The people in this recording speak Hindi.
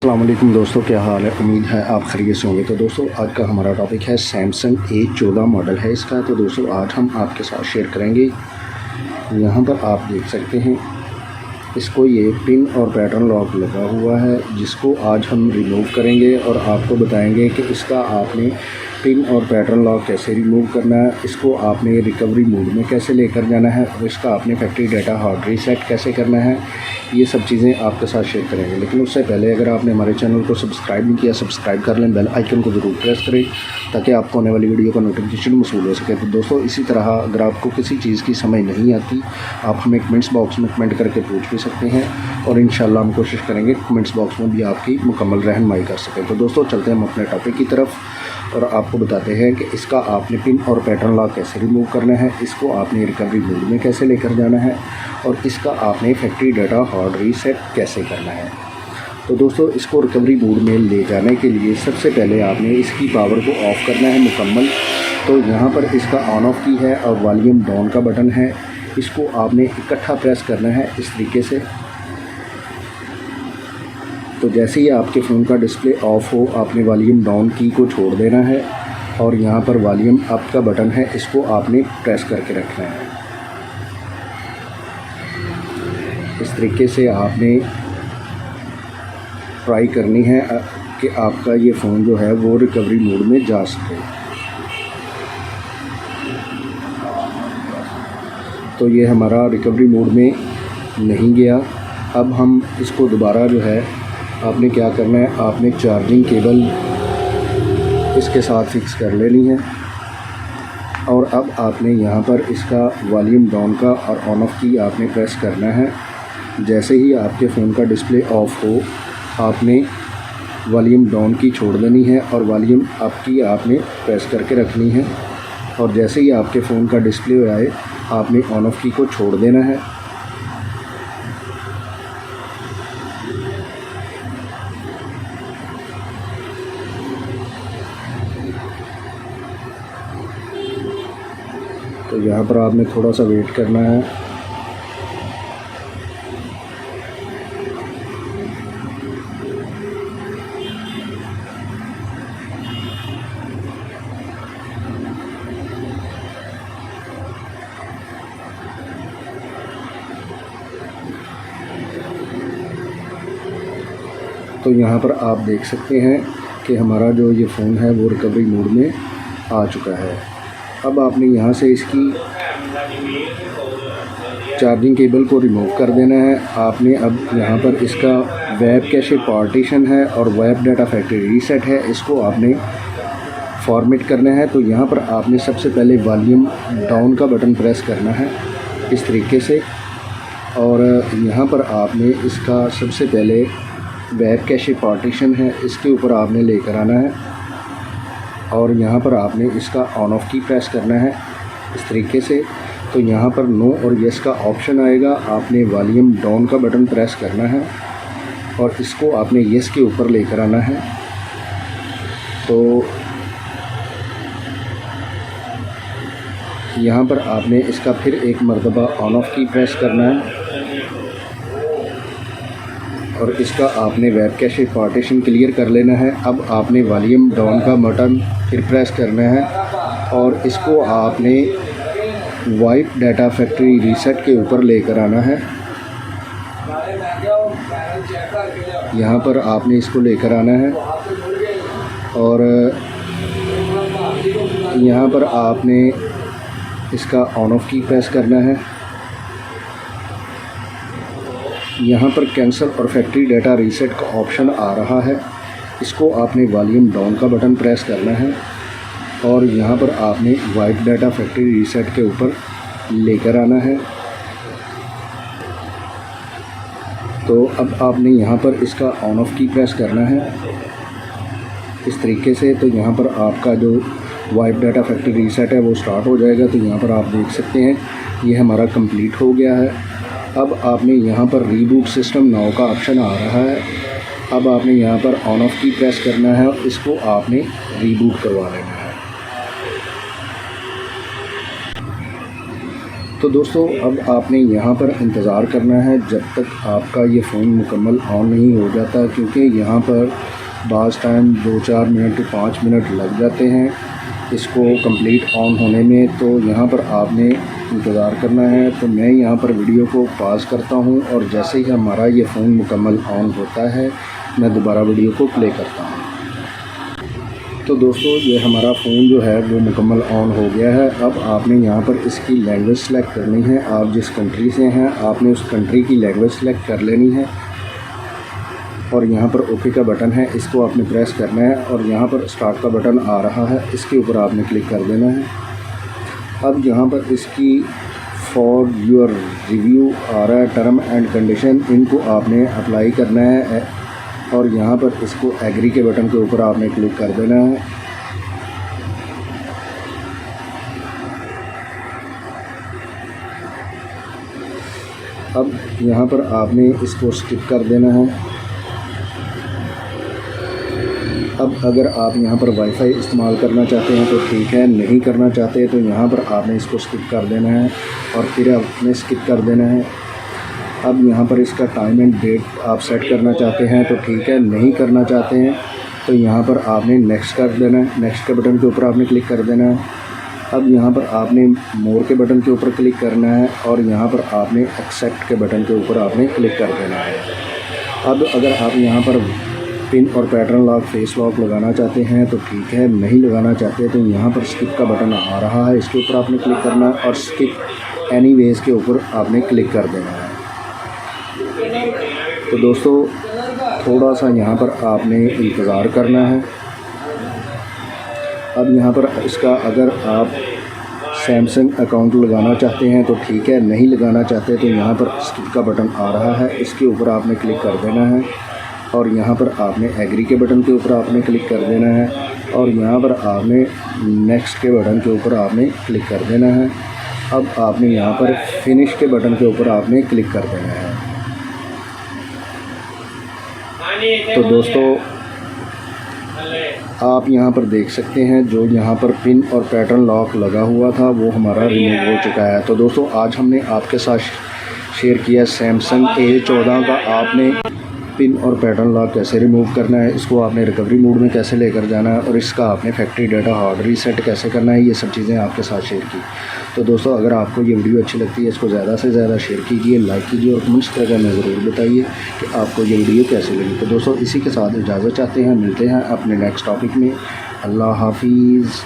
अस्सलाम वालेकुम दोस्तों, क्या हाल है। उम्मीद है आप खैरियत से होंगे। तो दोस्तों आज का हमारा टॉपिक है सैमसंग A14 मॉडल है इसका। तो दोस्तों आज हम आपके साथ शेयर करेंगे। यहाँ पर आप देख सकते हैं इसको ये पिन और पैटर्न लॉक लगा हुआ है, जिसको आज हम रिमूव करेंगे और आपको बताएंगे कि इसका आपने पिन और पैटर्न लॉक कैसे रिमूव करना है, इसको आपने रिकवरी मोड में कैसे लेकर जाना है और इसका आपने फैक्ट्री डाटा हार्ड रीसेट कैसे करना है। ये सब चीज़ें आपके साथ शेयर करेंगे। लेकिन उससे पहले अगर आपने हमारे चैनल को सब्सक्राइब नहीं किया, सब्सक्राइब कर लें, बेल आइकन को ज़रूर प्रेस करें ताकि आपको आने वाली वीडियो का नोटिफिकेशन मौसूल हो सके। तो दोस्तों इसी तरह अगर आपको किसी चीज़ की समझ नहीं आती, आप हमें कमेंट्स बॉक्स में कमेंट करके पूछ भी सकते हैं और इंशाल्लाह हम कोशिश करेंगे कमेंट्स बॉक्स में भी आपकी मुकम्मल रहनुमाई कर सकें। तो दोस्तों चलते हैं हम अपने टॉपिक की तरफ और आपको बताते हैं कि इसका आपने पिन और पैटर्न लॉक कैसे रिमूव करना है, इसको आपने रिकवरी मोड में कैसे लेकर जाना है और इसका आपने फैक्ट्री डाटा हार्ड रीसेट कैसे करना है। तो दोस्तों इसको रिकवरी मोड में ले जाने के लिए सबसे पहले आपने इसकी पावर को ऑफ़ करना है मुकम्मल। तो यहाँ पर इसका ऑन ऑफ की है और वॉल्यूम डाउन का बटन है, इसको आपने इकट्ठा प्रेस करना है इस तरीके से। तो जैसे ही आपके फ़ोन का डिस्प्ले ऑफ हो, आपने वॉल्यूम डाउन की को छोड़ देना है और यहाँ पर वॉल्यूम अप का बटन है, इसको आपने प्रेस करके रखना है। इस तरीके से आपने ट्राई करनी है कि आपका ये फ़ोन जो है वो रिकवरी मोड में जा सके। तो ये हमारा रिकवरी मोड में नहीं गया। अब हम इसको दोबारा जो है आपने क्या करना है, आपने चार्जिंग केबल इसके साथ फिक्स कर लेनी है और अब आपने यहाँ पर इसका वॉल्यूम डाउन का और ऑन ऑफ की आपने प्रेस करना है। जैसे ही आपके फ़ोन का डिस्प्ले ऑफ हो, आपने वॉल्यूम डाउन की छोड़ देनी है और वॉल्यूम अप की आपने प्रेस करके रखनी है और जैसे ही आपके फ़ोन का डिस्प्ले आए, आपने ऑन ऑफ की को छोड़ देना है। तो यहाँ पर आपने थोड़ा सा वेट करना है। तो यहाँ पर आप देख सकते हैं कि हमारा जो ये फ़ोन है वो रिकवरी मोड में आ चुका है। अब आपने यहाँ से इसकी चार्जिंग केबल को रिमूव कर देना है। आपने अब यहाँ पर इसका वेब कैशे पार्टीशन है और वेब डाटा फैक्ट्री रीसेट है, इसको आपने फॉर्मेट करना है। तो यहाँ पर आपने सबसे पहले वॉल्यूम डाउन का बटन प्रेस करना है इस तरीके से और यहाँ पर आपने इसका सबसे पहले वेब कैशे पार्टीशन है, इसके ऊपर आपने लेकर आना है और यहाँ पर आपने इसका ऑन ऑफ की प्रेस करना है इस तरीके से। तो यहाँ पर नो और येस का ऑप्शन आएगा, आपने वॉल्यूम डाउन का बटन प्रेस करना है और इसको आपने येस के ऊपर लेकर आना है। तो यहाँ पर आपने इसका फिर एक मरतबा ऑन ऑफ की प्रेस करना है और इसका आपने वेब कैशे पार्टीशन क्लियर कर लेना है। अब आपने वॉल्यूम डाउन का बटन फिर प्रेस करना है और इसको आपने वाइप डाटा फैक्ट्री रीसेट के ऊपर लेकर आना है। यहाँ पर आपने इसको लेकर आना है और यहाँ पर आपने इसका ऑन ऑफ की प्रेस करना है। यहाँ पर कैंसिल और फैक्ट्री डाटा रीसेट का ऑप्शन आ रहा है, इसको आपने वॉल्यूम डाउन का बटन प्रेस करना है और यहाँ पर आपने वाइप डाटा फैक्ट्री रीसेट के ऊपर लेकर आना है। तो अब आपने यहाँ पर इसका ऑन ऑफ की प्रेस करना है इस तरीके से। तो यहाँ पर आपका जो वाइप डाटा फैक्ट्री रीसेट है वो स्टार्ट हो जाएगा। तो यहाँ पर आप देख सकते हैं ये हमारा कंप्लीट हो गया है। अब आपने यहाँ पर रीबूट सिस्टम नाउ का ऑप्शन आ रहा है, अब आपने यहाँ पर ऑन ऑफ की प्रेस करना है और इसको आपने रीबूट करवा लेना है। तो दोस्तों अब आपने यहाँ पर इंतज़ार करना है जब तक आपका ये फ़ोन मुकम्मल ऑन नहीं हो जाता, क्योंकि यहाँ पर बाज़ टाइम 2-4 मिनट 5 मिनट लग जाते हैं इसको कंप्लीट ऑन होने में। तो यहाँ पर आपने इंतज़ार करना है। तो मैं यहाँ पर वीडियो को पॉज़ करता हूँ और जैसे ही हमारा ये फ़ोन मुकम्मल ऑन होता है मैं दोबारा वीडियो को प्ले करता हूँ। तो दोस्तों ये हमारा फ़ोन जो है वो मुकम्मल ऑन हो गया है। अब आपने यहाँ पर इसकी लैंग्वेज सेलेक्ट करनी है। आप जिस कंट्री से हैं आपने उस कंट्री की लैंग्वेज सेलेक्ट कर लेनी है और यहाँ पर ओके का बटन है, इसको आपने प्रेस करना है और यहाँ पर स्टार्ट का बटन आ रहा है, इसके ऊपर आपने क्लिक कर देना है। अब यहाँ पर इसकी फॉर योर रिव्यू आ रहा है, टर्म एंड कंडीशन, इनको आपने अप्लाई करना है और यहाँ पर इसको एग्री के बटन के ऊपर आपने क्लिक कर देना है। अब यहाँ पर आपने इसको स्किप कर देना है। अब अगर आप यहाँ पर वाईफाई इस्तेमाल करना चाहते हैं तो ठीक है, नहीं करना चाहते तो यहाँ पर आपने इसको स्किप कर देना है और फिर आपने स्किप कर देना है। अब यहाँ पर इसका टाइम एंड डेट आप सेट करना चाहते हैं तो ठीक है, नहीं करना चाहते हैं तो यहाँ पर आपने नेक्स्ट कर देना है। नेक्स्ट के बटन के ऊपर आपने क्लिक कर देना है। अब यहाँ पर आपने मोर के बटन के ऊपर क्लिक करना है और यहाँ पर आपने एक्सेप्ट के बटन के ऊपर आपने क्लिक कर देना है। अब अगर आप यहाँ पर पिन और पैटर्न लॉक फेस लॉक लगाना चाहते हैं तो ठीक है, नहीं लगाना चाहते तो यहाँ पर स्किप का बटन आ रहा है, इसके ऊपर आपने क्लिक करना है और स्किप एनीवेज के ऊपर आपने क्लिक कर देना है। तो दोस्तों थोड़ा सा यहाँ पर आपने इंतज़ार करना है। अब यहाँ पर इसका अगर आप सैमसंग अकाउंट लगाना चाहते हैं तो ठीक है, नहीं लगाना चाहते तो यहाँ पर स्किप का बटन आ रहा है, इसके ऊपर आपने क्लिक कर देना है और यहाँ पर आपने एग्री के बटन के ऊपर आपने क्लिक कर देना है और यहाँ पर आपने नेक्स्ट के बटन के ऊपर आपने क्लिक कर देना है। अब आपने यहाँ पर फिनिश के बटन के ऊपर आपने क्लिक कर देना है। तो दोस्तों आप यहाँ पर देख सकते हैं जो यहाँ पर पिन और पैटर्न लॉक लगा हुआ था वो हमारा रिमूव हो चुका है। तो दोस्तों आज हमने आपके साथ शेयर किया सैमसंग A14 का आपने पिन और पैटर्न लॉक कैसे रिमूव करना है, इसको आपने रिकवरी मोड में कैसे लेकर जाना है और इसका आपने फैक्ट्री डाटा हार्ड रीसेट कैसे करना है, ये सब चीज़ें आपके साथ शेयर की। तो दोस्तों अगर आपको ये वीडियो अच्छी लगती है इसको ज़्यादा से ज़्यादा शेयर कीजिए, लाइक कीजिए और कमेंट्स करके हमें ज़रूर बताइए कि आपको ये वीडियो कैसी लगी। तो दोस्तों इसी के साथ इजाज़त चाहते हैं, मिलते हैं अपने नेक्स्ट टॉपिक में। अल्लाह हाफिज़।